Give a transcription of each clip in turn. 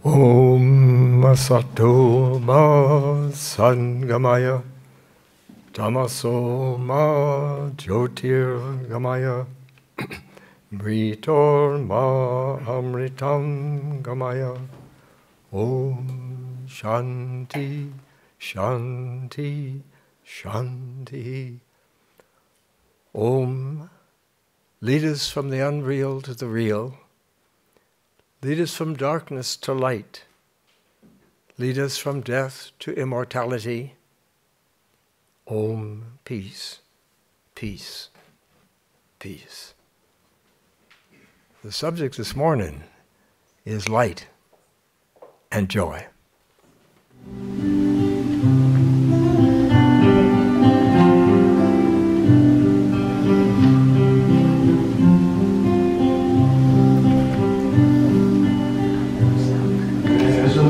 Om Sato Ma Sangamaya Tamaso Ma Jyotir Gamaya Mritor Ma Amritam Gamaya. Om Shanti Shanti Shanti. Om, lead us from the unreal to the real. Lead us from darkness to light. Lead us from death to immortality. Om, peace, peace, peace. The subject this morning is light and joy.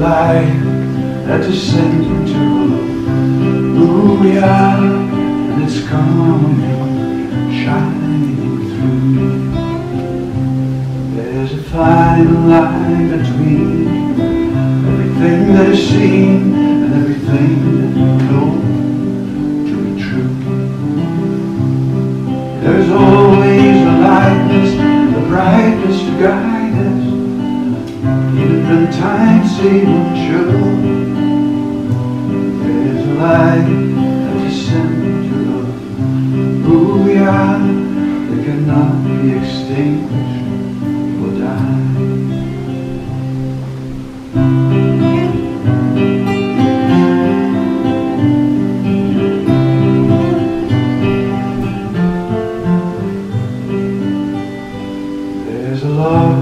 Light that descends into who we are, and it's coming, shining through. There's a fine line between everything that is seen and everything that we know to be true. There's always the lightness, the brightness to guide us, even when times seem unsure. There's a light that descends to love who we are, that cannot be extinguished or die. There's a love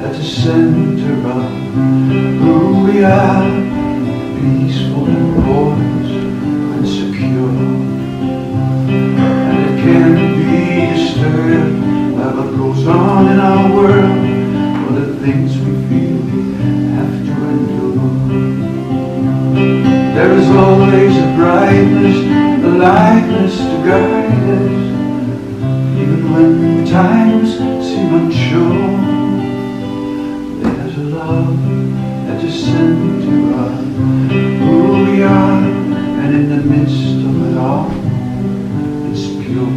at the center of who we are, peaceful and poised and secure, and it can't be disturbed by what goes on in our world, or the things we feel we have to endure. There is always a brightness, a lightness to guide us, even when times seem unsure. There's a love that descends to us who we are, and in the midst of it all, it's pure.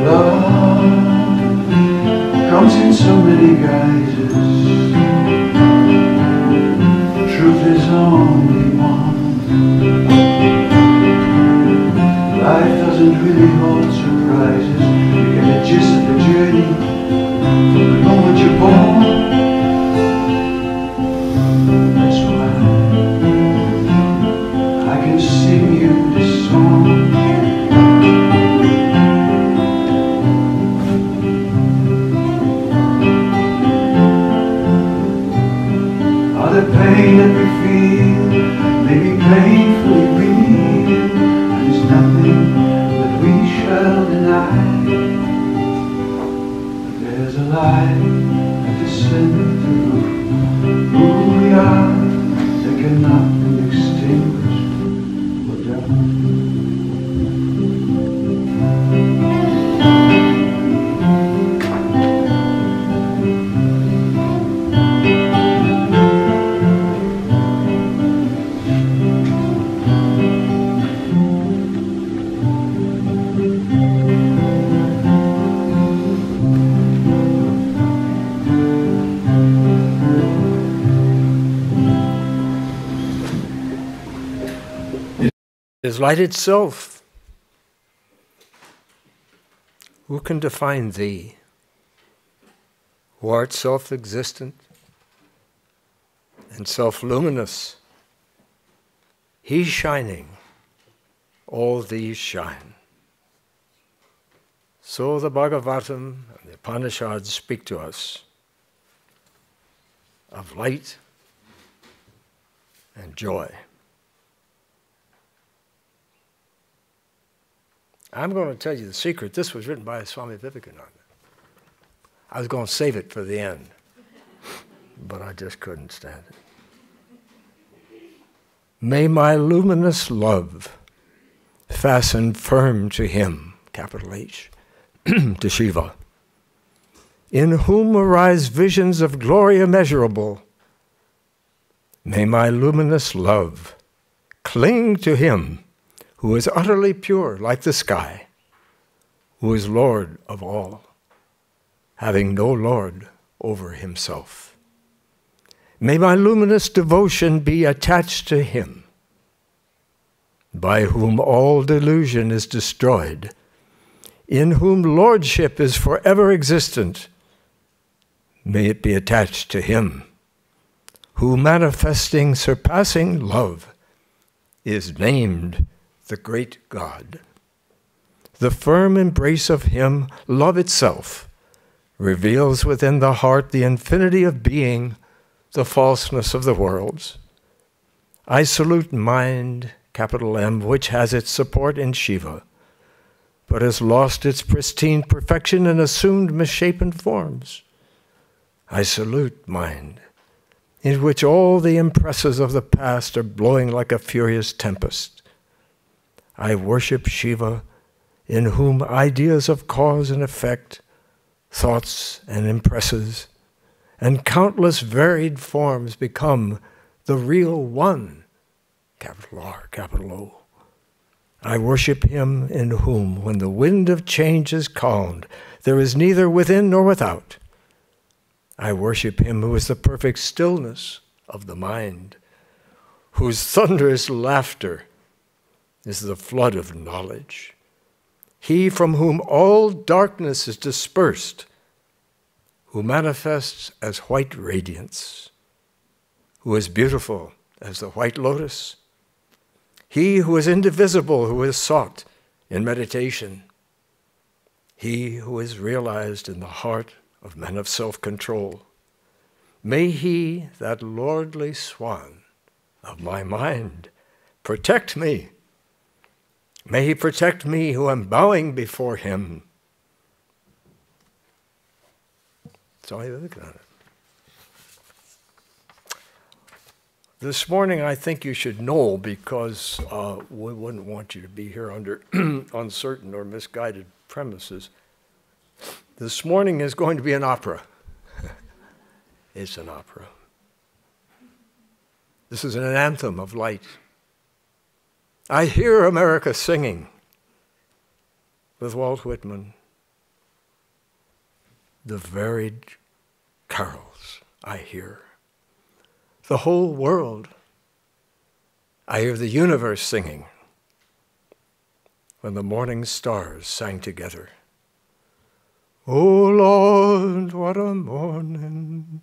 Love comes in so many guises. Truth is only one. Life doesn't really hold surprises. You get the gist of the journey from the moment you're born. That's why I can sing you this song. All the pain that we feel may be painfully real, and there's nothing that we shall deny. There's a light at the center of who we are, that cannot be extinguished or died. Is light itself. Who can define thee, who art self-existent and self-luminous? He shining, all these shine. So the Bhagavatam and the Upanishads speak to us of light and joy. I'm going to tell you the secret. This was written by Swami Vivekananda. I was going to save it for the end, but I just couldn't stand it. May my luminous love fasten firm to him, capital H, to Shiva, in whom arise visions of glory immeasurable. May my luminous love cling to him who is utterly pure like the sky, who is Lord of all, having no Lord over himself. May my luminous devotion be attached to him, by whom all delusion is destroyed, in whom lordship is forever existent. May it be attached to him, who manifesting surpassing love is named the great God. The firm embrace of him, love itself, reveals within the heart the infinity of being, the falseness of the worlds. I salute mind, capital M, which has its support in Shiva, but has lost its pristine perfection and assumed misshapen forms. I salute mind, in which all the impresses of the past are blowing like a furious tempest. I worship Shiva, in whom ideas of cause and effect, thoughts and impresses, and countless varied forms become the real one, capital R, capital O. I worship him in whom, when the wind of change is calmed, there is neither within nor without. I worship him who is the perfect stillness of the mind, whose thunderous laughter is the flood of knowledge. He from whom all darkness is dispersed, who manifests as white radiance, who is beautiful as the white lotus. He who is indivisible, who is sought in meditation. He who is realized in the heart of men of self-control. May he, that lordly swan of my mind, protect me. May he protect me who am bowing before him. Swami Vivekananda. This morning I think you should know, because we wouldn't want you to be here under uncertain or misguided premises. This morning is going to be an opera. It's an opera. This is an anthem of light. I hear America singing with Walt Whitman. The varied carols I hear. The whole world. I hear the universe singing when the morning stars sang together. Oh Lord, what a morning.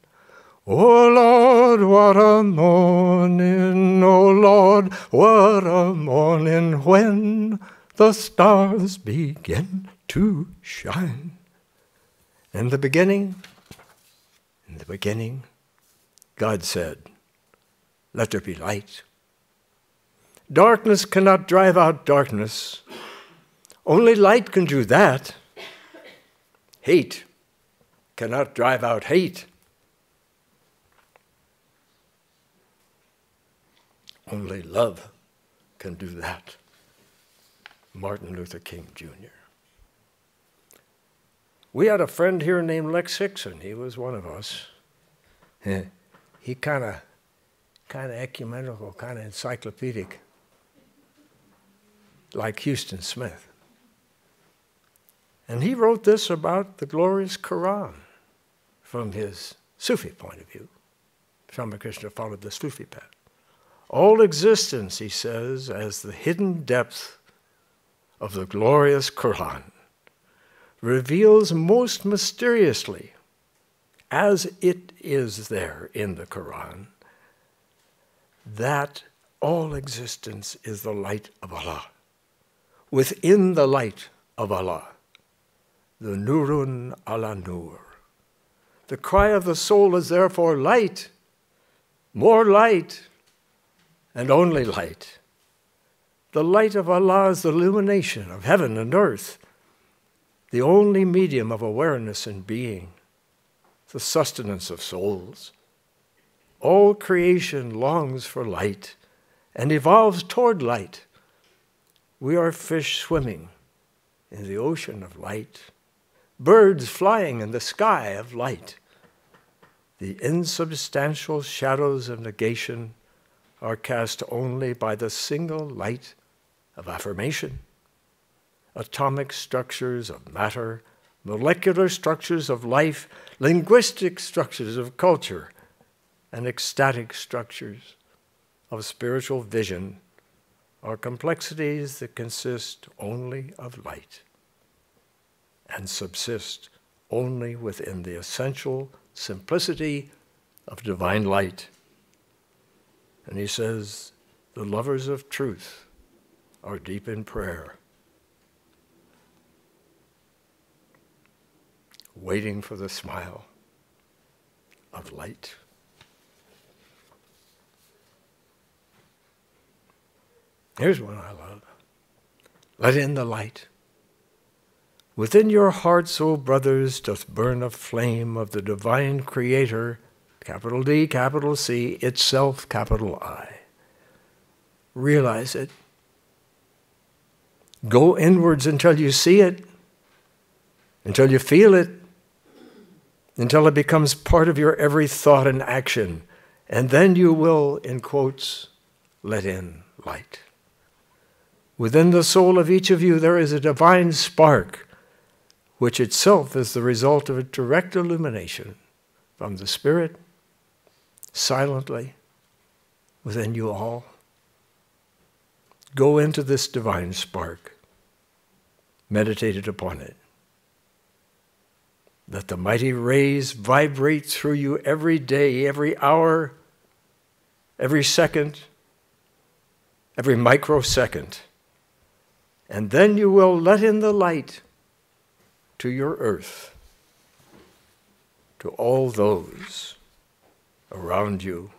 Oh Lord, what a morning. Oh Lord, what a morning when the stars begin to shine. In the beginning, God said, let there be light. Darkness cannot drive out darkness. Only light can do that. Hate cannot drive out hate. Only love can do that. Martin Luther King, Jr. We had a friend here named Lex Hickson. He was one of us. He kind of ecumenical, kind of encyclopedic, like Houston Smith. And he wrote this about the glorious Quran from his Sufi point of view. Swami Krishna followed the Sufi path. All existence, he says, as the hidden depth of the glorious Quran reveals most mysteriously, as it is there in the Quran, that all existence is the light of Allah. Within the light of Allah, the Nurun ala Nur. The cry of the soul is therefore light, more light, and only light. The light of Allah is the illumination of heaven and earth, the only medium of awareness and being, the sustenance of souls. All creation longs for light and evolves toward light. We are fish swimming in the ocean of light, birds flying in the sky of light. The insubstantial shadows of negation are cast only by the single light of affirmation. Atomic structures of matter, molecular structures of life, linguistic structures of culture, and ecstatic structures of spiritual vision are complexities that consist only of light and subsist only within the essential simplicity of divine light. And he says, the lovers of truth are deep in prayer, waiting for the smile of light. Here's one I love. Let in the light. Within your hearts, O brothers, doth burn a flame of the divine Creator, capital D, capital C, itself, capital I. Realize it. Go inwards until you see it, until you feel it, until it becomes part of your every thought and action. And then you will, in quotes, let in light. Within the soul of each of you there is a divine spark, which itself is the result of a direct illumination from the Spirit, silently, within you all. Go into this divine spark. Meditate upon it. Let the mighty rays vibrate through you every day, every hour, every second, every microsecond. And then you will let in the light to your earth, to all those around you.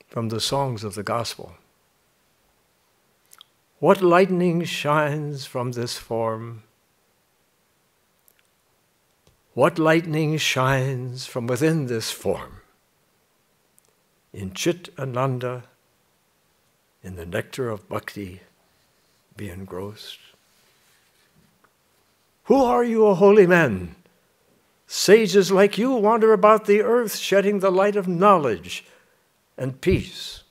From the songs of the gospel. What lightning shines from this form? What lightning shines from within this form? In Chit Ananda, in the nectar of bhakti, be engrossed. Who are you, O holy men? Sages like you wander about the earth, shedding the light of knowledge and peace.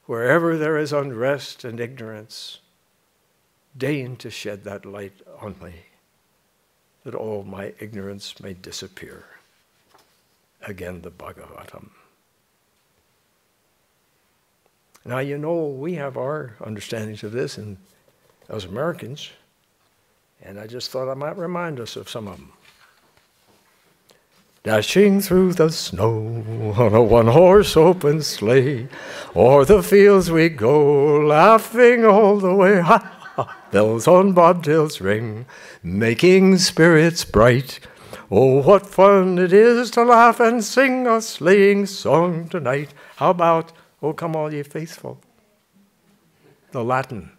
Wherever there is unrest and ignorance, deign to shed that light on me, that all my ignorance may disappear. Again, the Bhagavatam. Now, you know, we have our understandings of this and as Americans, and I just thought I might remind us of some of them. Dashing through the snow on a one-horse open sleigh, o'er the fields we go, laughing all the way. Ha, ha, bells on bobtails ring, making spirits bright. Oh, what fun it is to laugh and sing a sleighing song tonight. How about, "O come all ye faithful"? The Latin.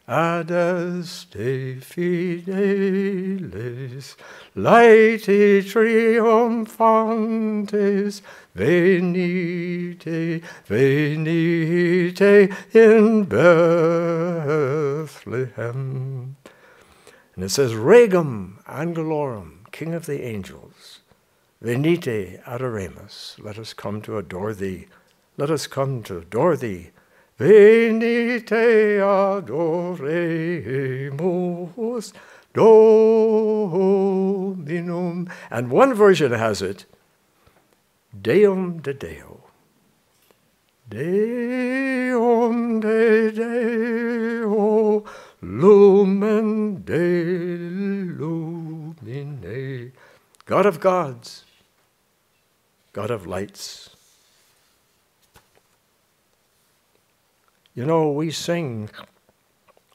Adeste fideles, laeti triumphantes, venite, venite in Bethlehem. And it says, Regum angelorum, King of the angels, venite adoremus, let us come to adore thee, let us come to adore thee. Venite adoremus Dominum. And one version has it, Deum de Deo. Deum de Deo, lumen de lumine. God of gods, God of lights. You know, we sing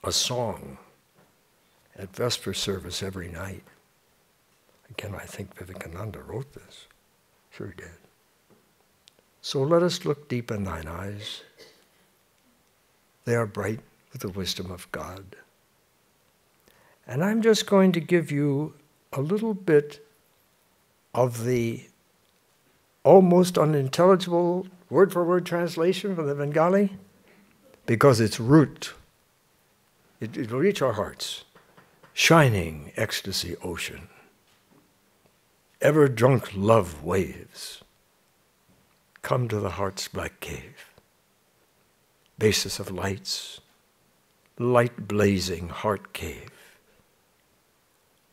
a song at Vesper service every night. Again, I think Vivekananda wrote this. Sure he did. So let us look deep in thine eyes. They are bright with the wisdom of God. And I'm just going to give you a little bit of the almost unintelligible word-for-word translation from the Bengali, because it's root It will reach our hearts. Shining ecstasy ocean. Ever drunk love waves. Come to the heart's black cave. Basis of lights. Light blazing heart cave.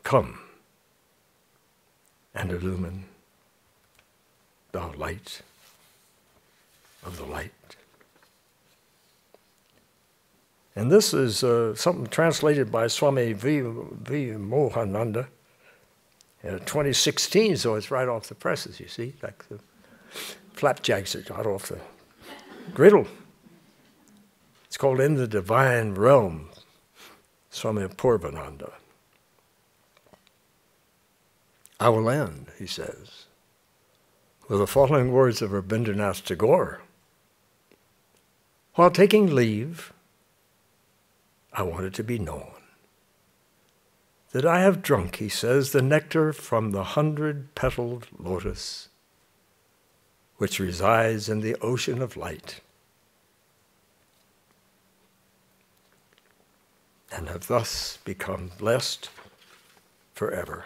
Come and illumine thou light of the light. And this is something translated by Swami Atmattwananda in 2016, so it's right off the presses, you see, like the flapjacks are hot off the griddle. It's called In the Divine Realm, Swami Atmattwananda. I will end, he says, with the following words of Rabindranath Tagore. While taking leave, I want it to be known that I have drunk, he says, the nectar from the 100-petaled lotus, which resides in the ocean of light, and have thus become blessed forever.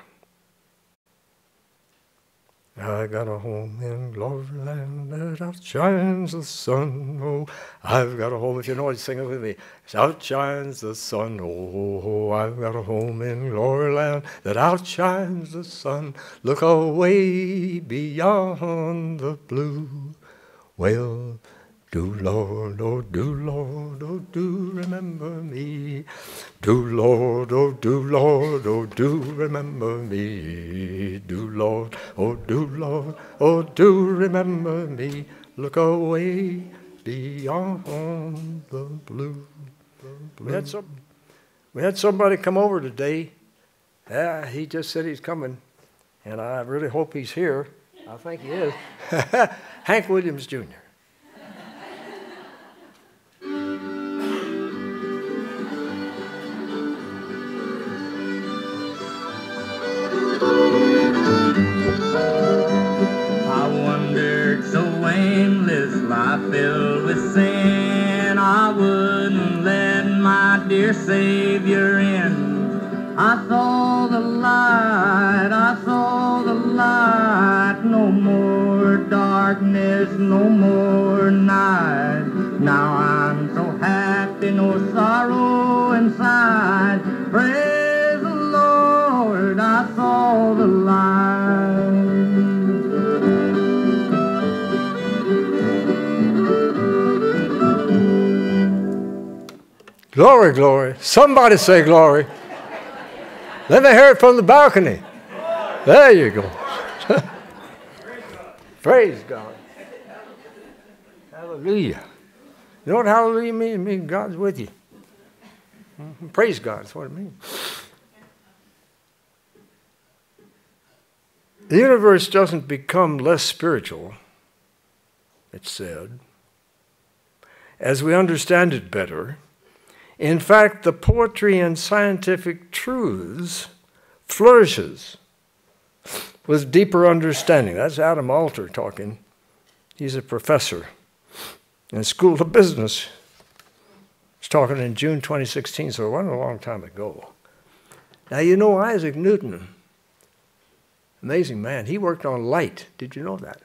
I got a home in glory land that outshines the sun. Oh, I've got a home, if you know it, sing it with me. Outshines the sun. Oh, I've got a home in glory land that outshines the sun. Look away beyond the blue. Well, do Lord, oh do remember me. Do Lord, oh do remember me. Do Lord, oh do remember me. Look away beyond the blue. We had somebody come over today. He just said he's coming, and I really hope he's here. I think he is. Hank Williams Jr. Life filled with sin, I wouldn't let my dear Savior in. I saw the light, no more darkness, no more night. Now I'm so happy, no sorrow inside. Praise the Lord, I saw the light. Glory, glory. Somebody say glory. Let me hear it from the balcony. There you go. Praise God. Hallelujah. You know what hallelujah means? It means God's with you. Praise God, that's what it means. The universe doesn't become less spiritual, it's said, as we understand it better. In fact, the poetry and scientific truths flourishes with deeper understanding. That's Adam Alter talking. He's a professor in the School of Business. He's talking in June 2016, so it wasn't a long time ago. Now, you know Isaac Newton, amazing man. He worked on light. Did you know that?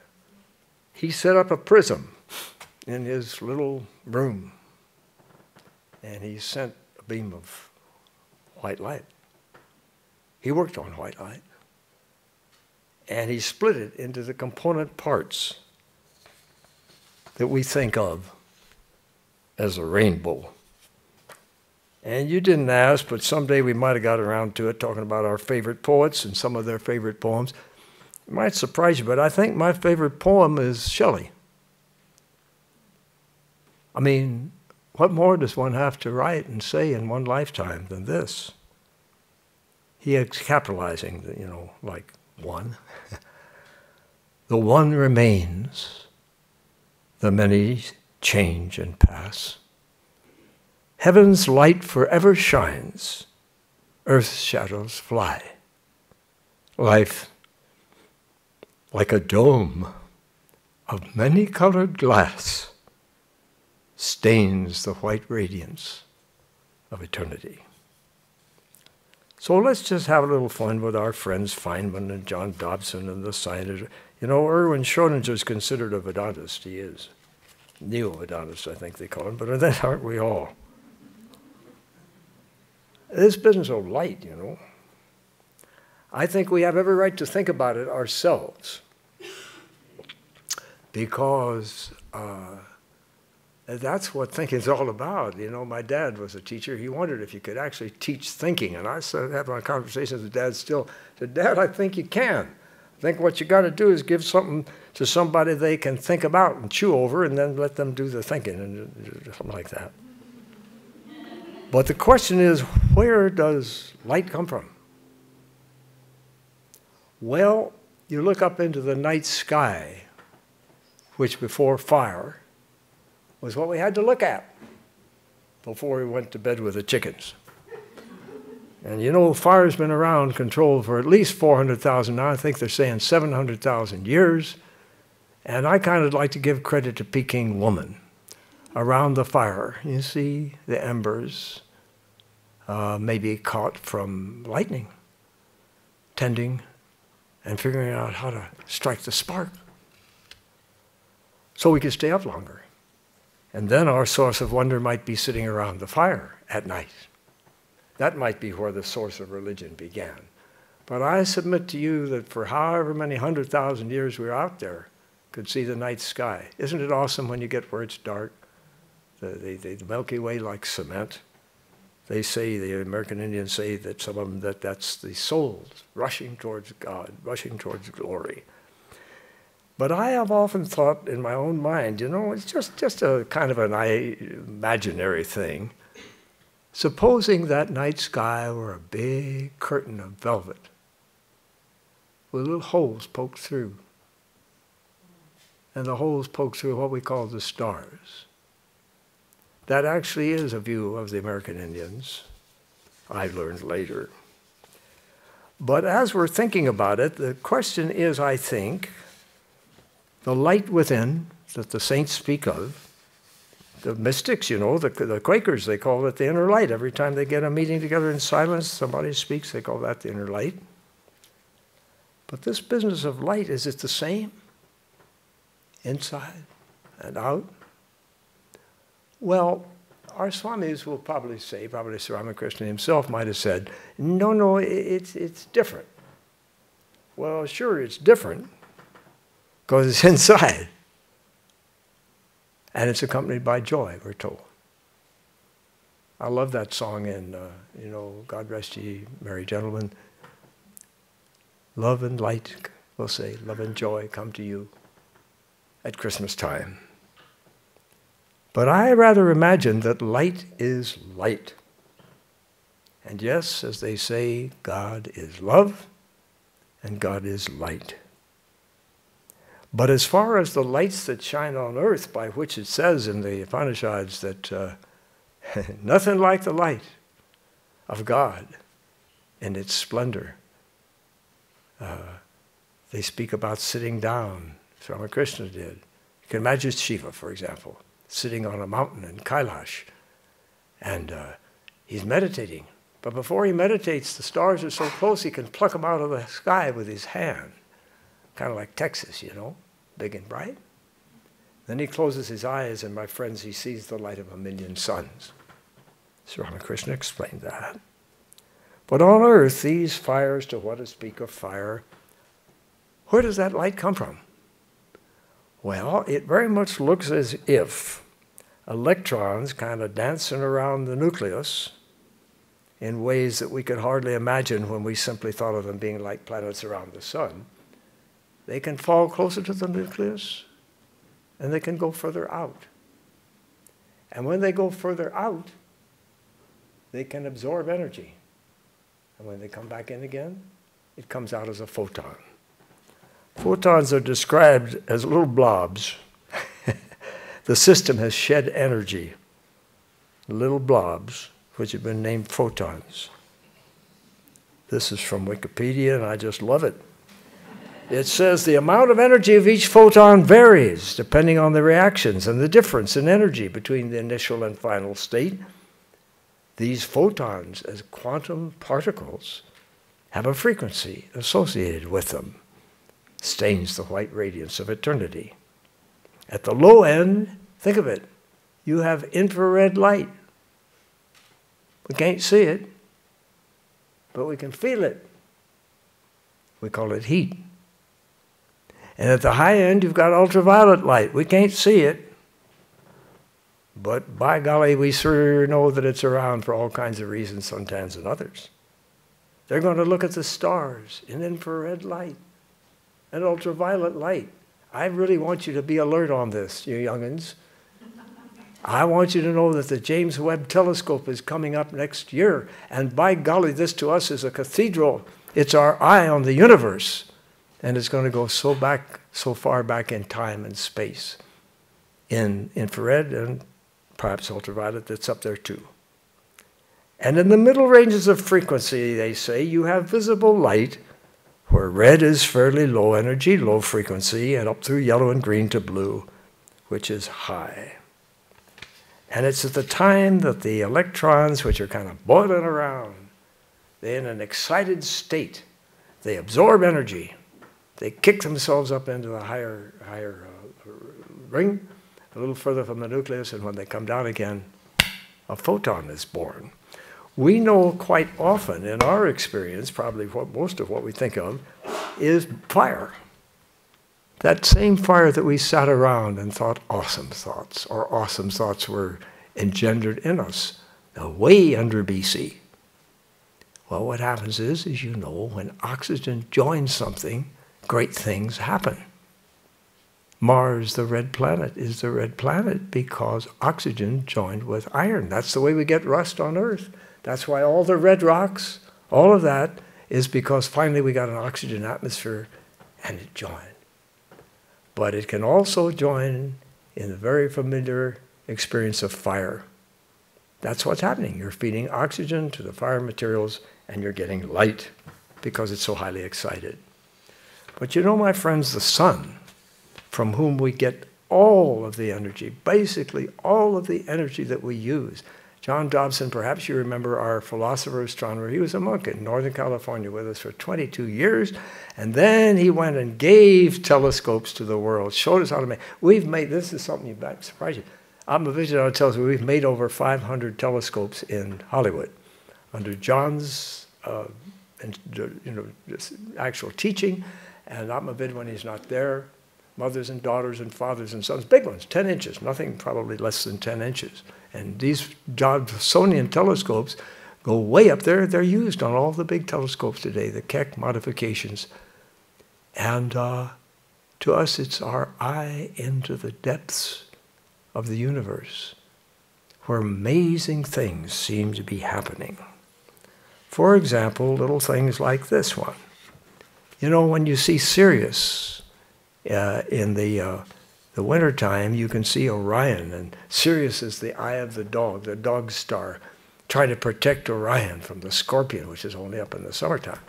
He set up a prism in his little room, and he sent a beam of white light. He worked on white light. And he split it into the component parts that we think of as a rainbow. And you didn't ask, but someday we might have got around to it, talking about our favorite poets and some of their favorite poems. It might surprise you, but I think my favorite poem is Shelley. I mean, what more does one have to write and say in one lifetime than this? He is capitalizing, you know, like one. The one remains, the many change and pass. Heaven's light forever shines, earth's shadows fly. Life, like a dome of many-colored glass, stains the white radiance of eternity. So let's just have a little fun with our friends Feynman and John Dobson and the scientists. You know, Erwin Schrödinger is considered a Vedantist. He is. Neo-Vedantist, I think they call him, but that aren't we all? This business of light, you know, I think we have every right to think about it ourselves, because that's what thinking is all about. You know, my dad was a teacher. He wondered if you could actually teach thinking, and I started having conversations with Dad still. I said, Dad, I think you can. I think what you got to do is give something to somebody they can think about and chew over, and then let them do the thinking, and something like that. But the question is, where does light come from? Well, you look up into the night sky, which before fire was what we had to look at before we went to bed with the chickens. And you know, fire's been around controlled for at least 400,000 now. I think they're saying 700,000 years. And I kind of like to give credit to Peking woman. Around the fire, you see the embers, maybe caught from lightning, tending and figuring out how to strike the spark so we could stay up longer. And then our source of wonder might be sitting around the fire at night. That might be where the source of religion began. But I submit to you that for however many 100,000 years we were out there, could see the night sky. Isn't it awesome when you get where it's dark? The Milky Way like cement. They say, the American Indians say that some of them, that's the souls rushing towards God, rushing towards glory. But I have often thought in my own mind, you know, it's just a kind of an imaginary thing. Supposing that night sky were a big curtain of velvet with little holes poked through. And the holes poked through what we call the stars. That actually is a view of the American Indians, I learned later. But as we're thinking about it, the question is, I think, the light within that the saints speak of, the mystics, you know, the Quakers, they call it the inner light. Every time they get a meeting together in silence, somebody speaks, they call that the inner light. But this business of light, is it the same? Inside and out? Well, our Swamis will probably say, probably Sri Ramakrishna himself might have said, no, it's different. Well, sure, it's different, because it's inside. And it's accompanied by joy, we're told. I love that song in, you know, God rest ye, merry gentlemen. Love and light, we'll say, love and joy come to you at Christmas time. But I rather imagine that light is light. And yes, as they say, God is love and God is light. But as far as the lights that shine on earth, by which it says in the Upanishads that nothing like the light of God in its splendor. They speak about sitting down, as Ramakrishna did. You can imagine Shiva, for example, sitting on a mountain in Kailash, and he's meditating. But before he meditates, the stars are so close he can pluck them out of the sky with his hand. Kind of like Texas, you know, big and bright. Then he closes his eyes, and my friends, he sees the light of 1,000,000 suns. Sri Ramakrishna explained that. But on earth, these fires, to what to speak of fire, where does that light come from? Well, it very much looks as if electrons kind of dancing around the nucleus in ways that we could hardly imagine when we simply thought of them being like planets around the sun. They can fall closer to the nucleus, and they can go further out. And when they go further out, they can absorb energy. And when they come back in again, it comes out as a photon. Photons are described as little blobs. The system has shed energy, little blobs, which have been named photons. This is from Wikipedia, and I just love it. It says the amount of energy of each photon varies depending on the reactions and the difference in energy between the initial and final state. these photons as quantum particles have a frequency associated with them. Stains the white radiance of eternity. At the low end, think of it, you have infrared light. We can't see it, but we can feel it. We call it heat. And at the high end, you've got ultraviolet light. We can't see it, but by golly, we sure know that it's around for all kinds of reasons, suntans and others. They're going to look at the stars in infrared light and ultraviolet light. I really want you to be alert on this, you young'uns. I want you to know that the James Webb Telescope is coming up next year, and by golly, this to us is a cathedral. It's our eye on the universe, and it's going to go so far back in time and space, in infrared and perhaps ultraviolet that's up there too. And in the middle ranges of frequency, they say, you have visible light, where red is fairly low energy, low frequency, and up through yellow and green to blue, which is high. And it's at the time that the electrons, which are kind of boiling around, they're in an excited state. They absorb energy. They kick themselves up into the higher ring, a little further from the nucleus, and when they come down again, a photon is born. We know quite often in our experience, probably most of what we think of, is fire. That same fire that we sat around and thought awesome thoughts, or awesome thoughts were engendered in us, way under BC. Well, what happens is, as you know, when oxygen joins something, great things happen. Mars, the red planet, is the red planet because oxygen joined with iron. That's the way we get rust on Earth. That's why all the red rocks, all of that, is because finally we got an oxygen atmosphere and it joined. But it can also join in the very familiar experience of fire. That's what's happening. You're feeding oxygen to the fire materials and you're getting light because it's so highly excited. But you know, my friends, the sun, from whom we get all of the energy, basically all of the energy that we use. John Dobson, perhaps you remember our philosopher astronomer, he was a monk in Northern California with us for 22 years, and then he went and gave telescopes to the world, showed us how to make. We've made, this is something you might surprise you. Atmattwananda tells me we've made over 500 telescopes in Hollywood under John's actual teaching, and Atmattwananda, when he's not there, mothers and daughters and fathers and sons, big ones, 10 inches, nothing probably less than 10 inches. And these Dobsonian telescopes go way up there. They're used on all the big telescopes today, the Keck modifications. And to us, it's our eye into the depths of the universe, where amazing things seem to be happening. For example, little things like this one. You know, when you see Sirius in the wintertime, you can see Orion, and Sirius is the eye of the dog star, trying to protect Orion from the scorpion, which is only up in the summertime.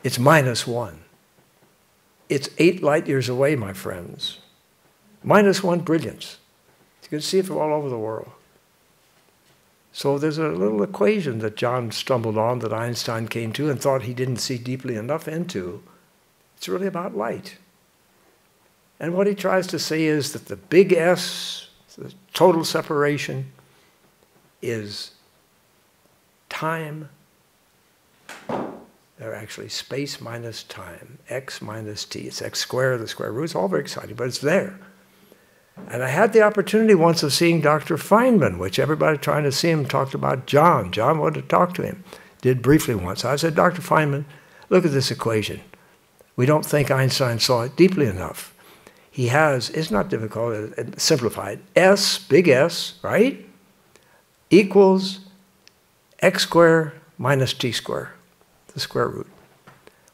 It's -1. It's 8 light years away, my friends. -1 brilliance. You can see it from all over the world. So there's a little equation that John stumbled on that Einstein came to and thought he didn't see deeply enough into. It's really about light. And what he tries to say is that the big S, the total separation, is time. They're actually space minus time, x minus t. It's x squared, the square root. It's all very exciting, but it's there. And I had the opportunity once of seeing Dr. Feynman, which everybody trying to see him talked about John. John wanted to talk to him. Did briefly once. I said, Dr. Feynman, look at this equation. We don't think Einstein saw it deeply enough. He has, it's not difficult, simplified, S, big S, right, equals x squared minus t squared, the square root.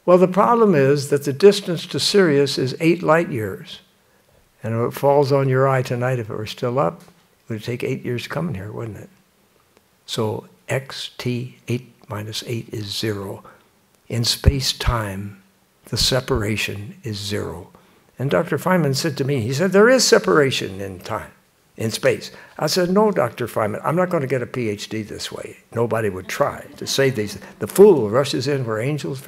Well, the problem is that the distance to Sirius is 8 light years. And if it falls on your eye tonight, if it were still up, it would take 8 years coming here, wouldn't it? So xt, 8 minus 8 is 0. In space-time, the separation is 0. And Dr. Feynman said to me, he said, there is separation in time, in space. I said, no, Dr. Feynman, I'm not going to get a PhD this way. Nobody would try to say these. The fool rushes in where angels.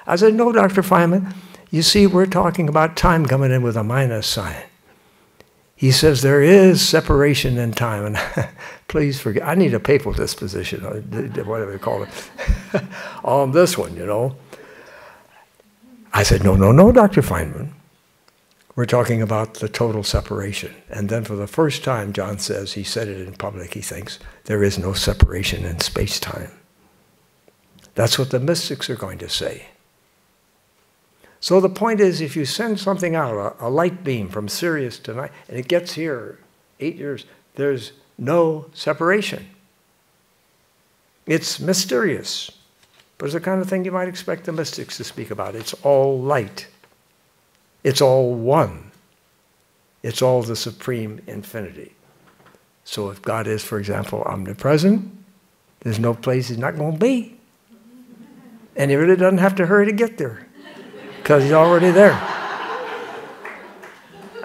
I said, no, Dr. Feynman, you see, we're talking about time coming in with a minus sign. He says there is separation in time, and please forget, I need a papal disposition, or whatever they call it, on this one, you know. I said, no, no, no, Dr. Feynman. We're talking about the total separation. And then for the first time, John says, he said it in public, he thinks, there is no separation in space-time. That's what the mystics are going to say. So the point is, if you send something out, a light beam from Sirius to night, and it gets here 8 years, there's no separation. It's mysterious, but it's the kind of thing you might expect the mystics to speak about. It's all light. It's all one. It's all the supreme infinity. So if God is, for example, omnipresent, there's no place he's not going to be. And he really doesn't have to hurry to get there, because he's already there.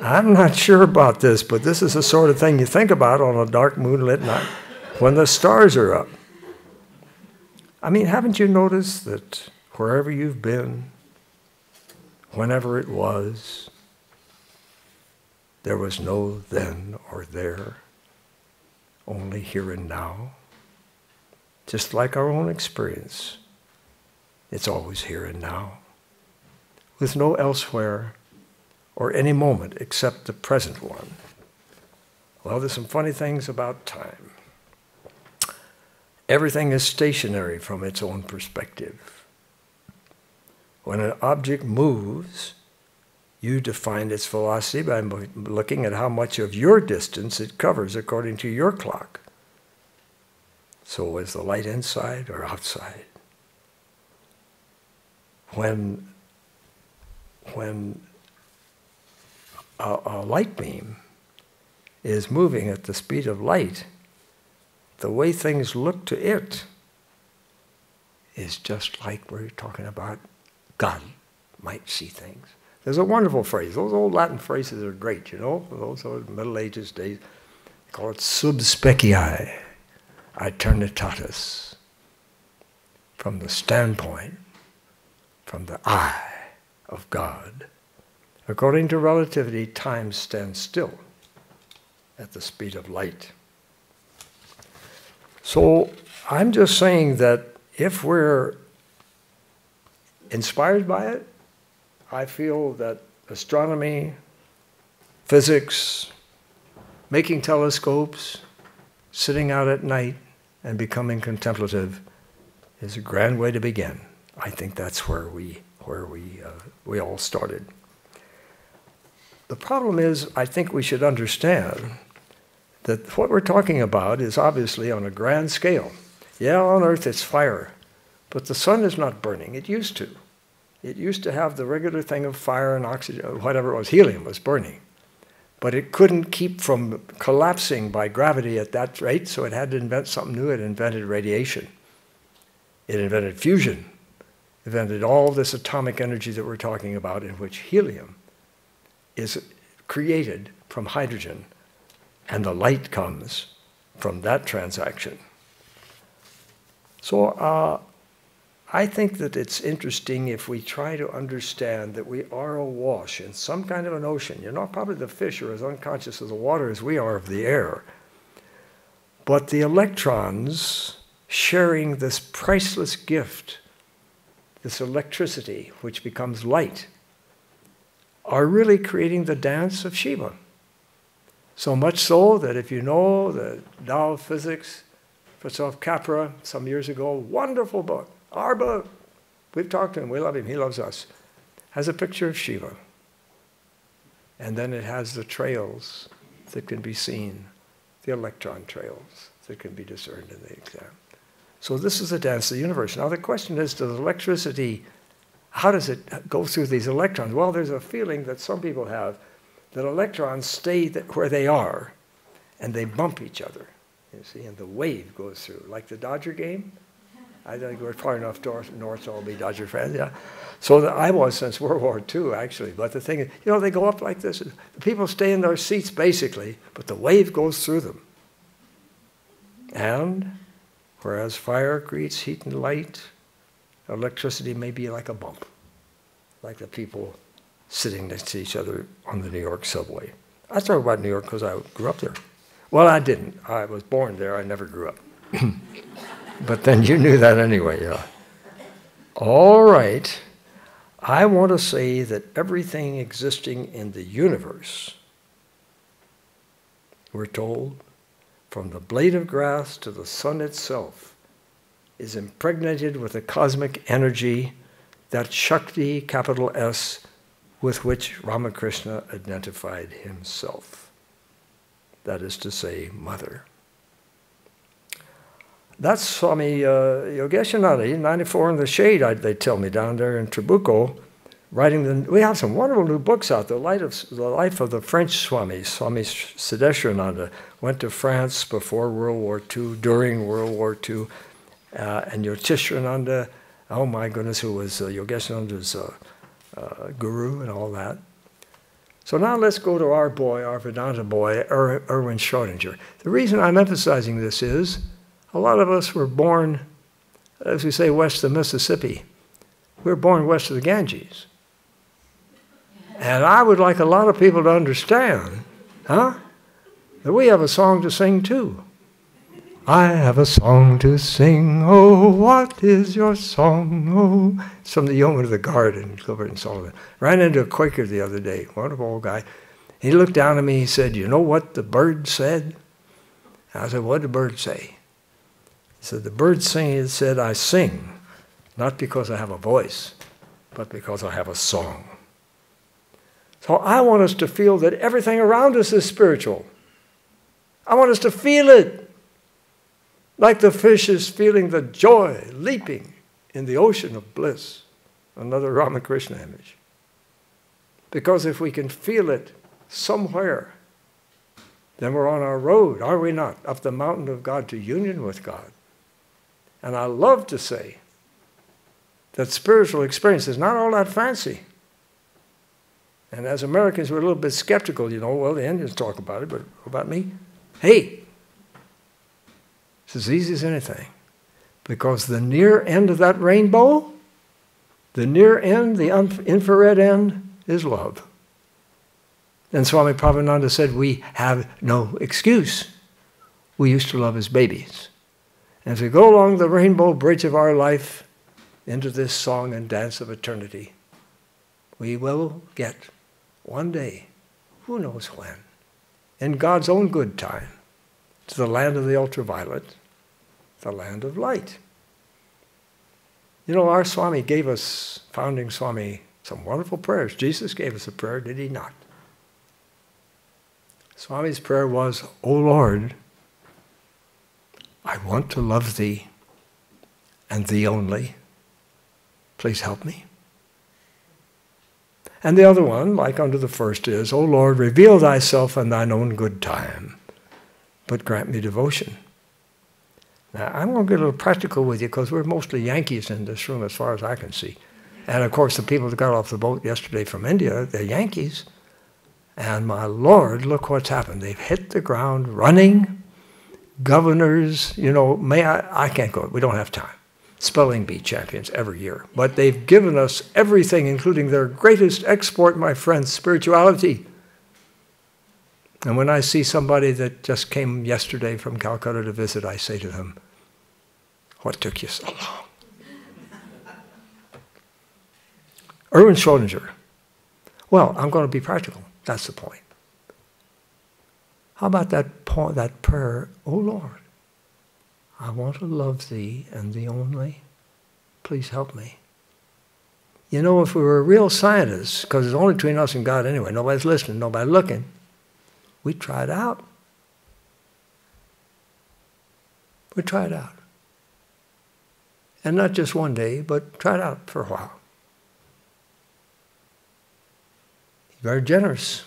I'm not sure about this, but this is the sort of thing you think about on a dark moonlit night when the stars are up. I mean, haven't you noticed that wherever you've been, whenever it was, there was no then or there, only here and now? Just like our own experience, it's always here and now, with no elsewhere or any moment except the present one. Well, there's some funny things about time. Everything is stationary from its own perspective. When an object moves, you define its velocity by looking at how much of your distance it covers according to your clock. So is the light inside or outside? When a light beam is moving at the speed of light, the way things look to it is just like we're talking about God might see things. There's a wonderful phrase. Those old Latin phrases are great, you know. Those old Middle Ages days. They call it sub specii aeternitatis. From the standpoint, from the eye of God. According to relativity, time stands still at the speed of light. So I'm just saying that if we're inspired by it, I feel that astronomy, physics, making telescopes, sitting out at night and becoming contemplative is a grand way to begin. I think that's where we all started. The problem is, I think we should understand that what we're talking about is obviously on a grand scale. Yeah, on Earth it's fire, but the sun is not burning. It used to. It used to have the regular thing of fire and oxygen, whatever it was, helium was burning. But it couldn't keep from collapsing by gravity at that rate, so it had to invent something new. It invented radiation. It invented fusion. It invented all this atomic energy that we're talking about, in which helium is created from hydrogen, and the light comes from that transaction. So I think that it's interesting if we try to understand that we are awash in some kind of an ocean. You're not probably the fish are as unconscious of the water as we are of the air. But the electrons sharing this priceless gift, this electricity, which becomes light, are really creating the dance of Shiva. So much so that if you know the Tao of Physics, Professor Capra, some years ago, wonderful book, our book, we've talked to him, we love him, he loves us, has a picture of Shiva. And then it has the trails that can be seen, the electron trails that can be discerned in the exam. So this is the dance of the universe. Now the question is, does electricity, how does it go through these electrons? Well, there's a feeling that some people have that electrons stay where they are and they bump each other, you see, and the wave goes through. Like the Dodger game, I think we're far enough north to all be Dodger fans, yeah. So I was since World War II, actually. But the thing is, you know, they go up like this. The people stay in their seats, basically, but the wave goes through them. And whereas fire creates heat and light, electricity may be like a bump, like the people sitting next to each other on the New York subway. I talk about New York because I grew up there. Well, I didn't. I was born there. I never grew up. But then you knew that anyway, yeah. All right. I want to say that everything existing in the universe, we're told, from the blade of grass to the sun itself, is impregnated with a cosmic energy, that Shakti, capital S, with which Ramakrishna identified himself. That is to say, Mother. That's Swami Yogeshananda, 94 in the shade, they tell me, down there in Trabuco, writing we have some wonderful new books out. The life of the French Swami, Swami Siddheswarananda, went to France before World War II, during World War II, and Yotishananda, oh my goodness, who was Yogeshananda's guru and all that. So now let's go to our boy, our Vedanta boy, Erwin Schrodinger. The reason I'm emphasizing this is, a lot of us were born, as we say, west of the Mississippi. We were born west of the Ganges. And I would like a lot of people to understand, that we have a song to sing too. I have a song to sing, oh, what is your song, oh? It's from the Yeoman of the Guard in Gilbert and Sullivan. Ran into a Quaker the other day, wonderful old guy. He looked down at me, he said, you know what the bird said? I said, what did the bird say? He said, the bird said, I sing, not because I have a voice, but because I have a song. So I want us to feel that everything around us is spiritual. I want us to feel it. Like the fish is feeling the joy leaping in the ocean of bliss. Another Ramakrishna image. Because if we can feel it somewhere, then we're on our road, are we not? Up the mountain of God to union with God. And I love to say that spiritual experience is not all that fancy. And as Americans, we're a little bit skeptical, you know, well, the Indians talk about it, but what about me? Hey, it's as easy as anything. Because the near end of that rainbow, the near end, the infrared end, is love. And Swami Atmattwananda said, we have no excuse. We used to love as babies. And as we go along the rainbow bridge of our life into this song and dance of eternity, we will get one day, who knows when, in God's own good time, to the land of the ultraviolet, the land of light. You know, our Swami gave us, founding Swami, some wonderful prayers. Jesus gave us a prayer, did he not? Swami's prayer was, O Lord, I want to love thee and thee only. Please help me. And the other one, like unto the first, is, O Lord, reveal thyself in thine own good time, but grant me devotion. Now, I'm going to get a little practical with you because we're mostly Yankees in this room as far as I can see. And of course, the people that got off the boat yesterday from India, they're Yankees. And my Lord, look what's happened. They've hit the ground running. Governors, you know, I can't go, we don't have time. Spelling bee champions every year. But they've given us everything, including their greatest export, my friends, spirituality. And when I see somebody that just came yesterday from Calcutta to visit, I say to them, what took you so long? Erwin Schrodinger. Well, I'm going to be practical. That's the point. How about that prayer, O Lord, I want to love thee and thee only. Please help me. You know, if we were real scientists, because it's only between us and God anyway, nobody's listening, nobody's looking, we'd try it out. We'd try it out. And not just one day, but try it out for a while. He's very generous.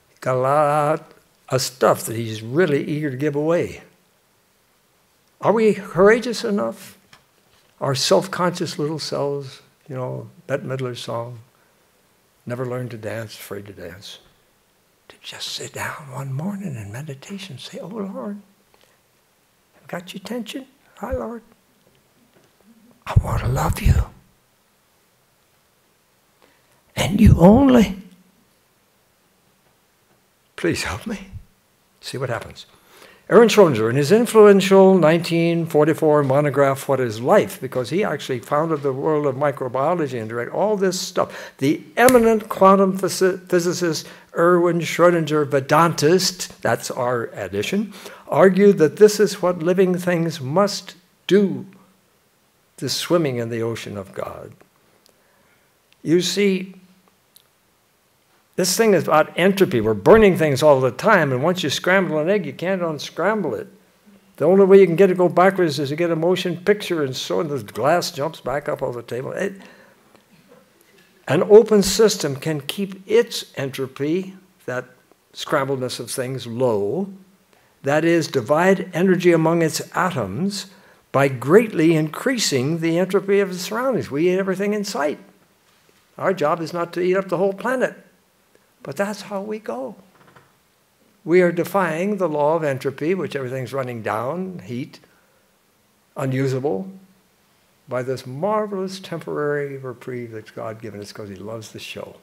He's got a lot of stuff that he's really eager to give away. Are we courageous enough Our self-conscious little selves, you know, Bette Midler's song, never learned to dance, afraid to dance. To just sit down one morning in meditation and say, oh Lord, I've got your attention. Hi Lord. I want to love you. And you only. Please help me. See what happens. Aaron Schrodinger, in his influential 1944 monograph, What is Life? Because he actually founded the world of microbiology and directed all this stuff. The eminent quantum physicist Erwin Schrodinger, Vedantist, that's our addition, argued that this is what living things must do, the swimming in the ocean of God. You see, this thing is about entropy. We're burning things all the time, and once you scramble an egg, you can't unscramble it. The only way you can get it to go backwards is to get a motion picture, and so the glass jumps back up off the table. An open system can keep its entropy, that scrambledness of things, low. That is, divide energy among its atoms by greatly increasing the entropy of the surroundings. We eat everything in sight. Our job is not to eat up the whole planet. But that's how we go. We are defying the law of entropy, which everything's running down, heat, unusable, by this marvelous temporary reprieve that God given us because He loves the show.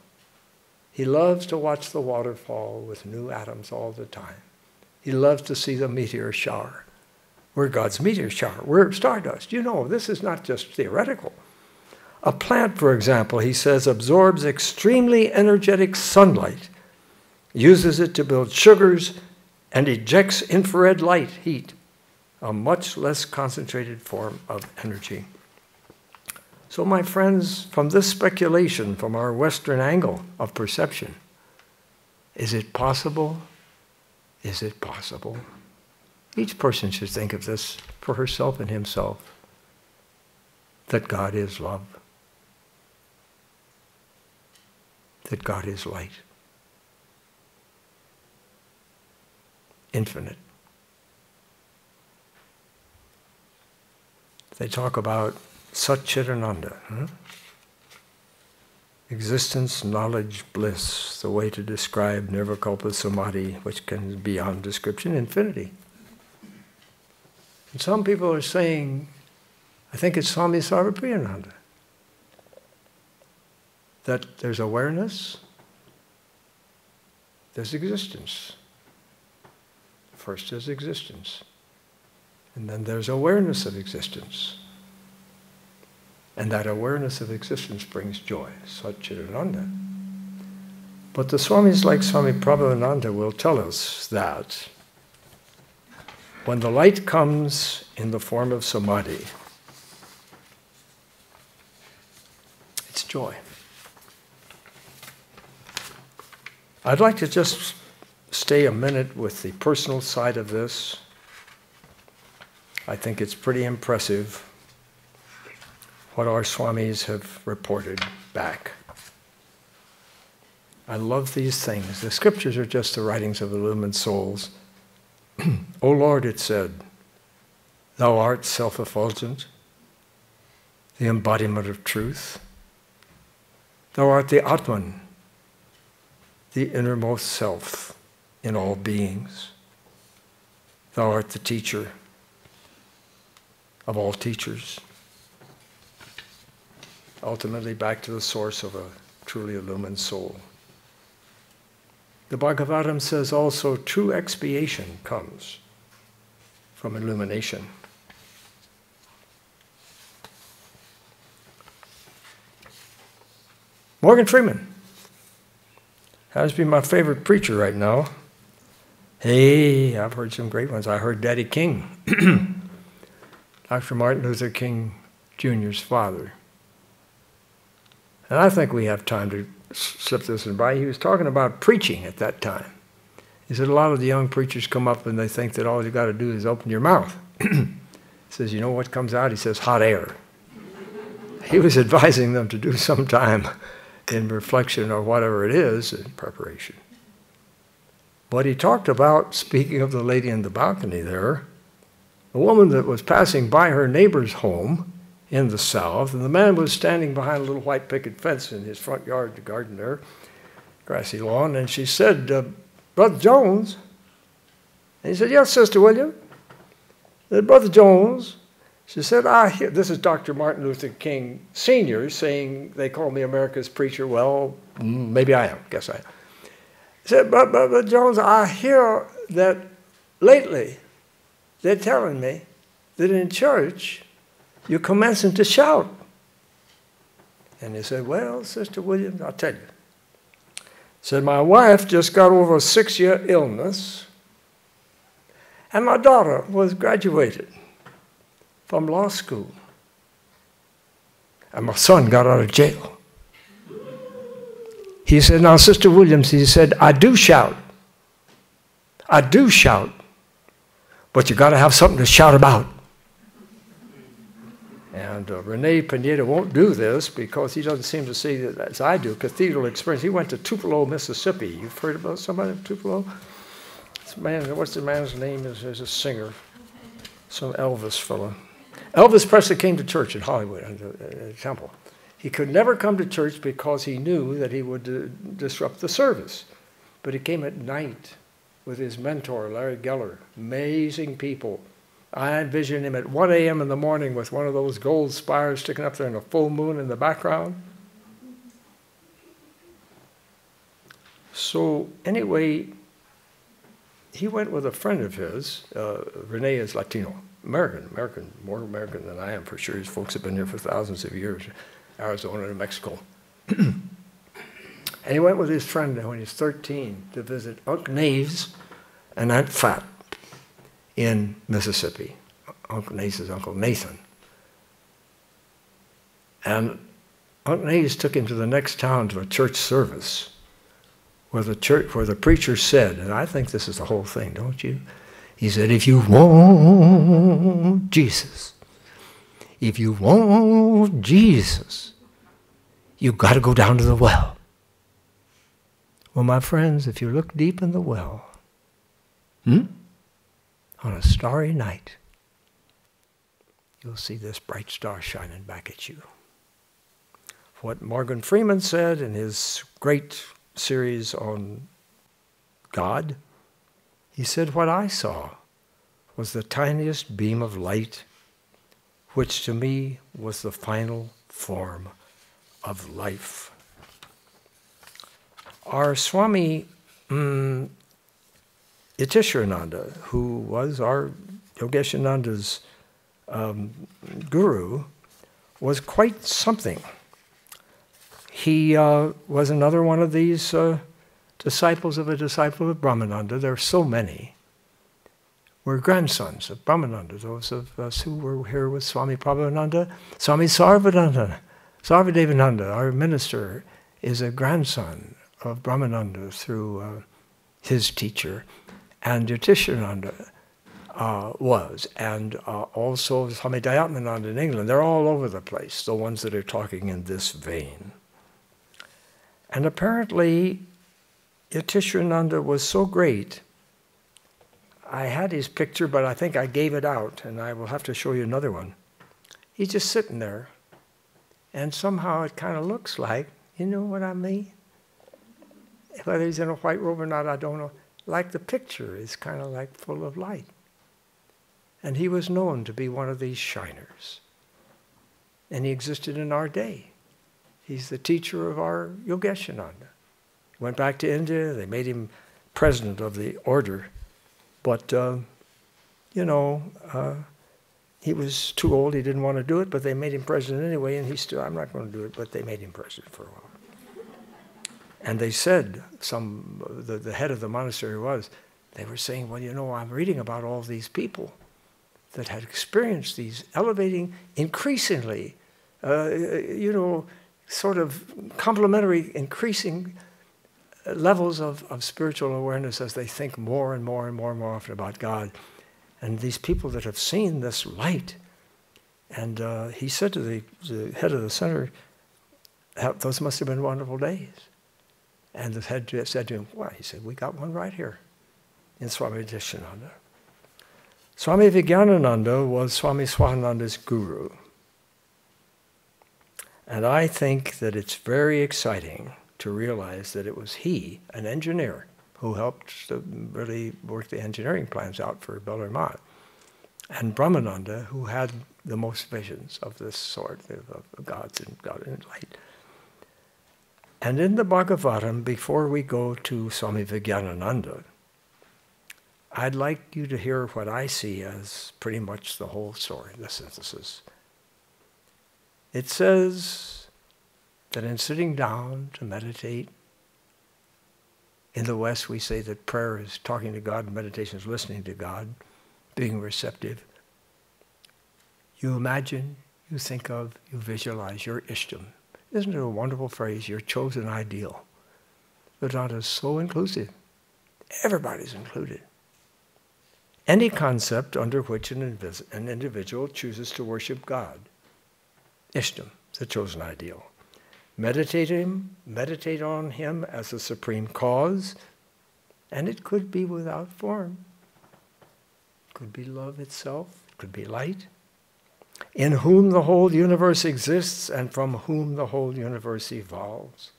He loves to watch the waterfall with new atoms all the time. He loves to see the meteor shower. We're God's meteor shower. We're stardust. You know, this is not just theoretical. A plant, for example, he says, absorbs extremely energetic sunlight, uses it to build sugars, and ejects infrared light, heat, a much less concentrated form of energy. So, my friends, from this speculation, from our Western angle of perception, is it possible? Is it possible? Each person should think of this for herself and himself, that God is love. That God is light, infinite. They talk about Satchitananda, existence, knowledge, bliss, the way to describe nirvikalpa samadhi, which can be beyond description, infinity. And some people are saying, I think it's Swami Atmattwananda, that there's awareness, there's existence. First is existence, and then there's awareness of existence. And that awareness of existence brings joy, Satchitananda. But the Swamis like Swami Prabhupada will tell us that when the light comes in the form of samadhi, it's joy. I'd like to just stay a minute with the personal side of this. I think it's pretty impressive what our Swamis have reported back. I love these things. The scriptures are just the writings of the illumined souls. O Lord, it said, Thou art self-effulgent, the embodiment of truth. Thou art the Atman, the innermost self in all beings. Thou art the teacher of all teachers. Ultimately back to the source of a truly illumined soul. The Bhagavatam says also true expiation comes from illumination. Morgan Freeman has been my favorite preacher right now. Hey, I've heard some great ones. I heard Daddy King, Dr. Martin Luther King Jr.'s father. And I think we have time to slip this in by. He was talking about preaching at that time. He said a lot of the young preachers come up and they think that all you got to do is open your mouth. He says, you know what comes out? He says, hot air. He was advising them to do some time in reflection or whatever it is in preparation. But he talked about, speaking of the lady in the balcony there, a woman that was passing by her neighbor's home in the South, and the man was standing behind a little white picket fence in his front yard, the garden there, grassy lawn, and she said, Brother Jones? And he said, yes, Sister William. I said, Brother Jones, she said, I hear, this is Dr. Martin Luther King Sr. saying, they call me America's preacher. Well, maybe I am, guess I am. He said, Brother Jones, I hear that lately they're telling me that in church you're commencing to shout. And he said, well, Sister Williams, I'll tell you. He said, my wife just got over a 6-year illness, and my daughter was graduated from law school, and my son got out of jail. He said, now, Sister Williams, he said, I do shout. I do shout, but you got to have something to shout about. And Rene Pineda won't do this because he doesn't seem to see it as I do, cathedral experience. He went to Tupelo, Mississippi. You've heard about somebody in Tupelo? This man, what's the man's name? Is a singer, some Elvis fellow. Elvis Presley came to church in Hollywood, at the temple. He could never come to church because he knew that he would disrupt the service. But he came at night with his mentor, Larry Geller. Amazing people. I envision him at 1 a.m. in the morning with one of those gold spires sticking up there and a full moon in the background. So anyway, he went with a friend of his. Rene is Latino, American, more American than I am for sure. His folks have been here for thousands of years, Arizona and Mexico. And he went with his friend when he was 13 to visit Uncle Naves and Aunt Fat in Mississippi. Uncle Naves is Uncle Nathan. And Uncle Naves took him to the next town to a church service where the preacher said, and I think this is the whole thing, don't you? He said, if you want Jesus, if you want Jesus, you've got to go down to the well. Well, my friends, if you look deep in the well, on a starry night, you'll see this bright star shining back at you. What Morgan Freeman said in his great series on God, he said, what I saw was the tiniest beam of light, which to me was the final form of life. Our Swami Atmattwananda, who was our Yogeshananda's guru, was quite something. He was another one of these disciples of a disciple of Brahmananda. There are so many. We're grandsons of Brahmananda, those of us who were here with Swami Prabhupada. Swami Sarvadevananda, our minister, is a grandson of Brahmananda through his teacher, and Yotishananda was, and also Swami Atmattwananda in England. They're all over the place, the ones that are talking in this vein. And apparently, Yotishananda was so great. I had his picture, but I think I gave it out, and I will have to show you another one. He's just sitting there, and somehow it kind of looks like, you know what I mean? Whether he's in a white robe or not, I don't know. Like the picture is kind of like full of light. And he was known to be one of these shiners. And he existed in our day. He's the teacher of our Yogeshananda. He went back to India. They made him president of the order. But, you know, he was too old. He didn't want to do it, but they made him president anyway. And he still, I'm not going to do it, but they made him president for a while. And they said, the head of the monastery they were saying, well, you know, I'm reading about all these people that had experienced these elevating, increasingly, you know, sort of complementary, increasing levels of spiritual awareness as they think more and more and more and more often about God. And these people that have seen this light. And he said to the head of the center, those must have been wonderful days. And the head said to him, well, he said, we got one right here in Swami And I think that it's very exciting to realize that it was he, an engineer, who helped to really work the engineering plans out for Bellarmine, and Brahmananda, who had the most visions of this sort, of gods and God and light. And in the Bhagavatam, before we go to Swami Vijnanananda, I'd like you to hear what I see as pretty much the whole story, the synthesis. It says that in sitting down to meditate, in the West we say that prayer is talking to God, and meditation is listening to God, being receptive. You imagine, you think of, you visualize your Ishtam. Isn't it a wonderful phrase, your chosen ideal? Vedanta is so inclusive. Everybody's included. Any concept under which an individual chooses to worship God. Ishtam, the chosen ideal. Meditate on him as the supreme cause, and it could be without form. It could be love itself, it could be light, in whom the whole universe exists and from whom the whole universe evolves.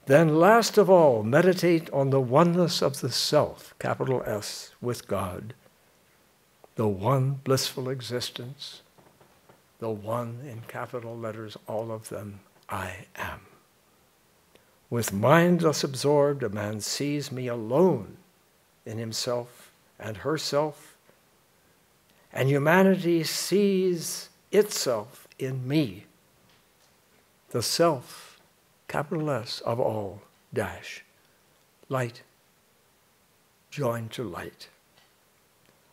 Then last of all, meditate on the oneness of the self, capital S, with God, the one blissful existence, the one in capital letters, all of them, I am. With mind thus absorbed, a man sees me alone in himself and herself, and humanity sees itself in me, the self, capital S, of all, dash, light, joined to light.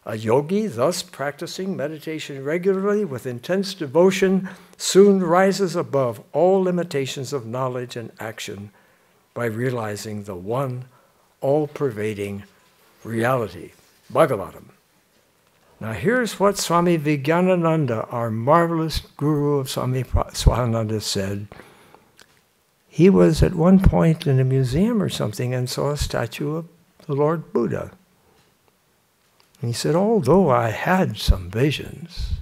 A yogi, thus practicing meditation regularly with intense devotion, soon rises above all limitations of knowledge and action by realizing the one, all-pervading reality. Bhagavatam. Now here's what Swami Vijnanananda, our marvelous guru of Swami Swahananda, said. He was at one point in a museum or something and saw a statue of the Lord Buddha. And he said, although I had some visions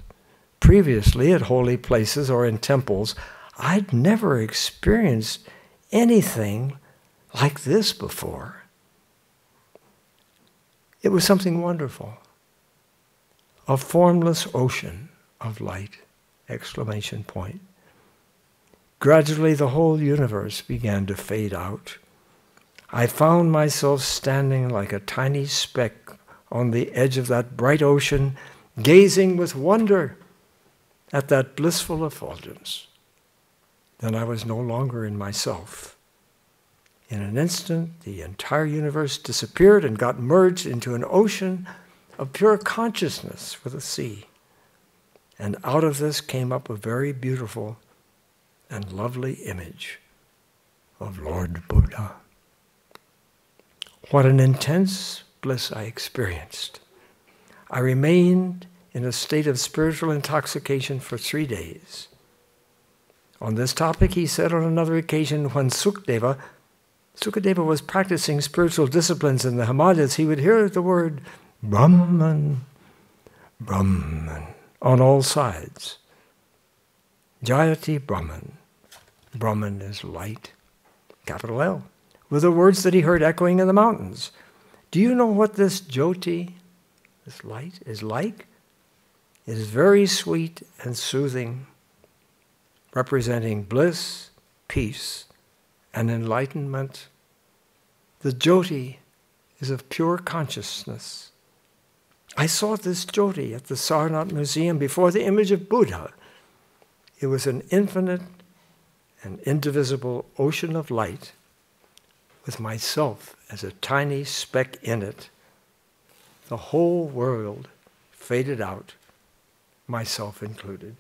previously at holy places or in temples, I'd never experienced anything like this before. It was something wonderful. A formless ocean of light, exclamation point. Gradually the whole universe began to fade out. I found myself standing like a tiny speck on the edge of that bright ocean, gazing with wonder at that blissful effulgence. Then I was no longer in myself. In an instant, the entire universe disappeared and got merged into an ocean of pure consciousness with a sea. And out of this came up a very beautiful and lovely image of Lord Buddha. What an intense bliss I experienced. I remained in a state of spiritual intoxication for 3 days. On this topic, he said on another occasion when Sukadeva was practicing spiritual disciplines in the Himalayas, he would hear the word Brahman, Brahman on all sides. Jayati Brahman. Brahman is light, capital L, with the words that he heard echoing in the mountains. Do you know what this Jyoti, this light, is like? It is very sweet and soothing, representing bliss, peace, and enlightenment. The Jyoti is of pure consciousness. I saw this Jyoti at the Sarnath Museum before the image of Buddha. It was an infinite and indivisible ocean of light with myself as a tiny speck in it. The whole world faded out, myself included.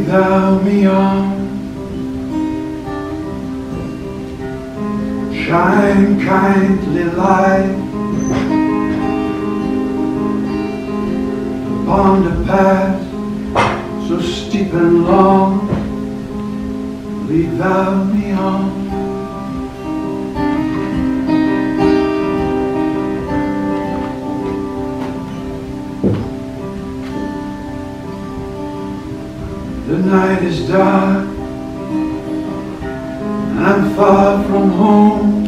Lead thou me on, shine kindly light upon the path so steep and long. Lead thou me on. The night is dark, and I'm far from home.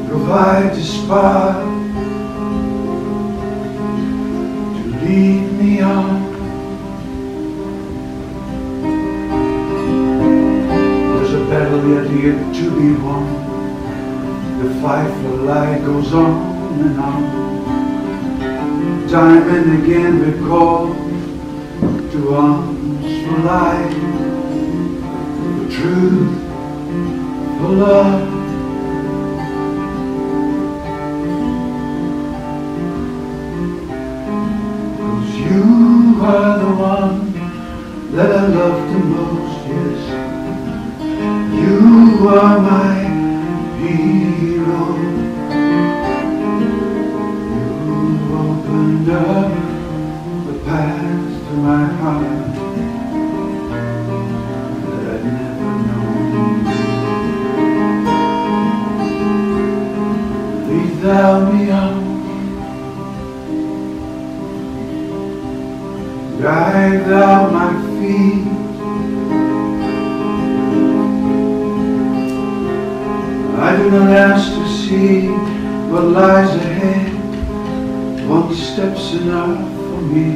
Provide the spark to lead me on. There's a battle yet to be won. The fight for light goes on and on. Time and again we call to arms for life, for truth, for love. 'Cause you are the one that I love the most, yes. You are my hero. Opened up the path to my heart that I'd never known. Lead thou me on, guide thou my feet. I do not ask to see what lies ahead. One step's enough for me.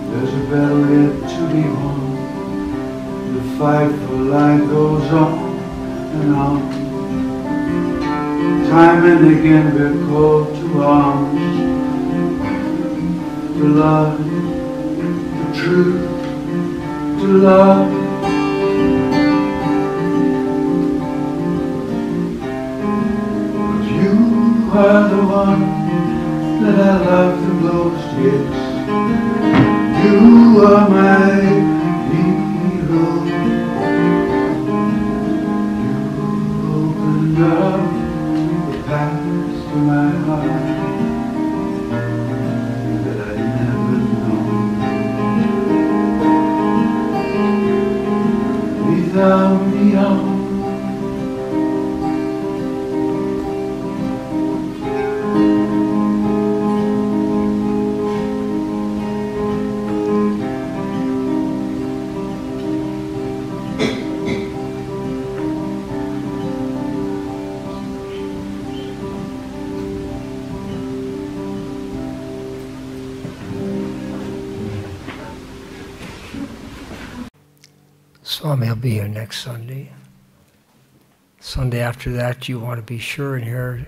There's a battle yet to be won. The fight for life goes on and on. Time and again we're called to arms, to love, to truth, to love. You are the one that I love the most, yes. You are my hero. You opened up the path to my heart that I'd never known. Lead thou me on. Swami will be here next Sunday. Sunday after that, you want to be sure and hear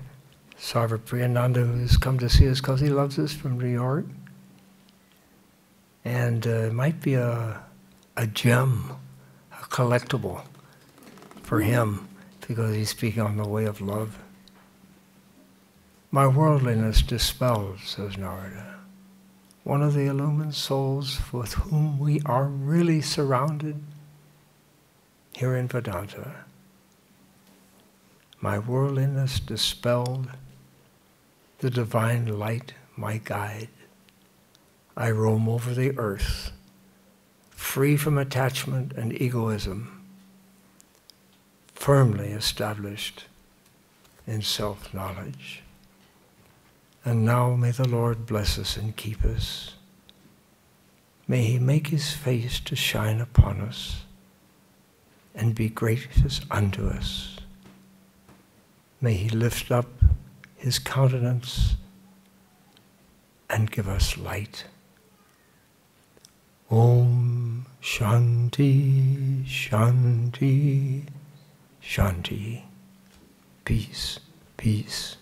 Swami Atmattwananda, who's come to see us because he loves us, from New York. And it might be a gem, a collectible for him, because he's speaking on the way of love. My worldliness dispelled, says Narada. One of the illumined souls with whom we are really surrounded here in Vedanta. My worldliness dispelled, the divine light my guide. I roam over the earth, free from attachment and egoism, firmly established in self-knowledge. And now may the Lord bless us and keep us. May He make His face to shine upon us and be gracious unto us. May He lift up His countenance and give us light. Om Shanti, Shanti, Shanti. Peace, peace.